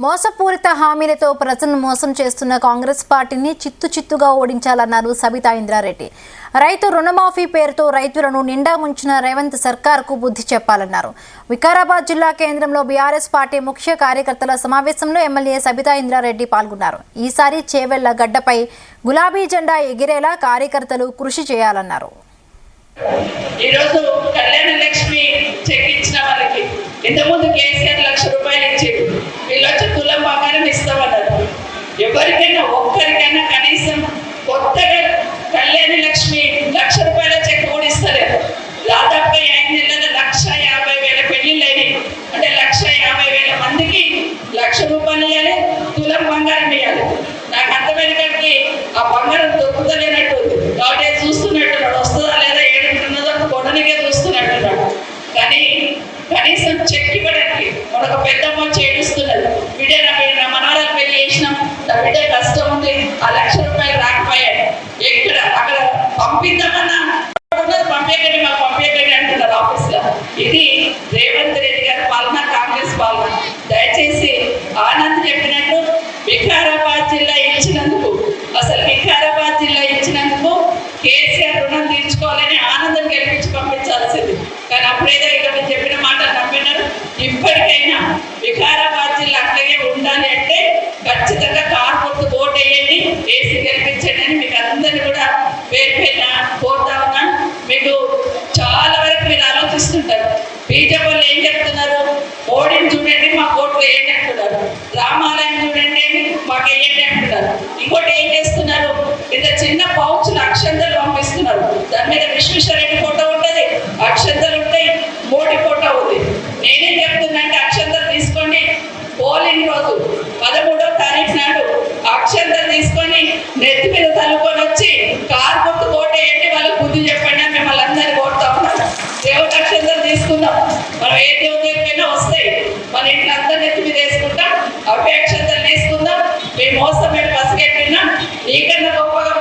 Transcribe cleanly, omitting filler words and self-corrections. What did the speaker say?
మోసపూరిత హామీలతో ప్రజలను మోసం చేస్తున్న కాంగ్రెస్ పార్టీని చిత్తుగా ఓడించాలన్నారు సబితా ఇంద్రారెడ్డి. రైతు రుణమాఫీ పేరుతో రైతులను నిండా ముంచిన రేవంత్ సర్కార్కు బుద్ధి చెప్పాలన్నారు. వికారాబాద్ జిల్లా కేంద్రంలో బీఆర్ఎస్ పార్టీ ముఖ్య కార్యకర్తల సమావేశంలో ఎమ్మెల్యే సబితా ఇంద్రారెడ్డి పాల్గొన్నారు. ఈసారి చేవెళ్ల గడ్డపై గులాబీ జెండా ఎగిరేలా కార్యకర్తలు కృషి చేయాలన్నారు. ఈరోజు కళ్యాణ లక్ష్మి చెక్ ఇచ్చిన వాళ్ళకి ఇంతకుముందు కేసీఆర్ ₹1,00,000 ఇచ్చారు. వీళ్ళు వచ్చి తులం బంగారం ఇస్తామన్నారు. ఎవరికైనా ఒక్కరికైనా కనీసం కొత్తగా కళ్యాణ లక్ష్మి ₹1,00,000 చెక్ కూడా ఇస్తలేదు. దాదాపు 5 నెలల 1,50,000 పెళ్లిళ్ళు అయినాయి. అంటే 1,50,000 మందికి ₹1,00,000 ఇవ్వాలి, తులం బంగారం ఇవ్వాలి. నాకు అర్థమైన కాడికి ఆ బంగారం దొరుకుతలేనట్టు కాబట్టి చూస్తున్నట్టున్నాడు. వస్తుందా లేదా ఏడుంటున్నదో కొననికే చూస్తున్నట్టున్నాడు. కానీ కనీసం చెక్ ఇవ్వడానికి మనకు పెద్దమ్మ చేడుస్తున్నది. బిడ్డ నా మనవరాలు పెళ్లి చేసినాం, నా బిడ్డ కష్టం ఉంది, ఆ ₹1,00,000 రాకపోయాడు. ఎక్కడ అక్కడ పంపిద్దామన్నా పంపేకండి, మాకు పంపేకండి అంటున్నారు ఆఫీస్లో. ఇది రేవంత్ రెడ్డి గారి పాలన, కాంగ్రెస్ పాలన. దయచేసి ఆనంద్ చెప్పినట్టు వికారాబాద్ జిల్లా ఇచ్చినందుకు, అసలు వికారాబాద్ జిల్లా ఇచ్చినందుకు కేసీఆర్ రుణం తీర్చుకోవాలని ఆనందం గెలిపించి పంపించాల్సింది. కానీ అప్పుడేదో ఇక మీరు చెప్పిన మాటలు నమ్మినారు. ఇప్పటికైనా వికారాబాద్ జిల్లా అట్లాగే ఉండాలి అంటే ఖచ్చితంగా కారు గుర్తు ఓటు వేయండి, వేసి గెలిపించండి అని మీకు అందరినీ కూడా పేరుపైన కోరుతా ఉన్నాను. మీకు చాలా వరకు మీరు ఆలోచిస్తుంటారు. బీజేపీ వాళ్ళు ఏం చెప్తున్నారు? మోడీని చూడండి, మా ఓట్లు వేయండి అంటున్నారు. రామాలయం చూడండి, మాకు వేయండి అంటున్నారు. ఇంకోటి ఏం చేస్తున్నారు? ఇంత చిన్న పౌచ్లు అక్షంతలు పంపిస్తున్నారు. దాని మీద విశ్వేశ్వరరెడ్డి ఫోటో ఉంటుంది, అక్షంతలు ఉంటాయి, మోడీ ఫోటో ఉంది. నేనేం చెప్తున్నా అక్షంతలు తీసుకోండి, పోలింగ్ రోజు 13వ తారీఖు నాడు అక్షంతలు తీసుకొని నెత్తి మీద తలుకొని వచ్చి కారు గుర్తు కోట ఏంటి వాళ్ళకి బుద్ధి చెప్పండి అని మిమ్మల్ని అందరినీ కోరుతా ఉన్నాను. దేవుడి అక్షంతలు తీసుకుందాం. మనం ఏ దేవుడికైనా వస్తాయి, మన ఇంట్లో అందరి నెత్తి మీద వేసుకుంటాం. అవే అక్షంతలు తీసుకుందాం. మీ మోసం మేము పసిగట్టినా నీకన్నా గొప్పగా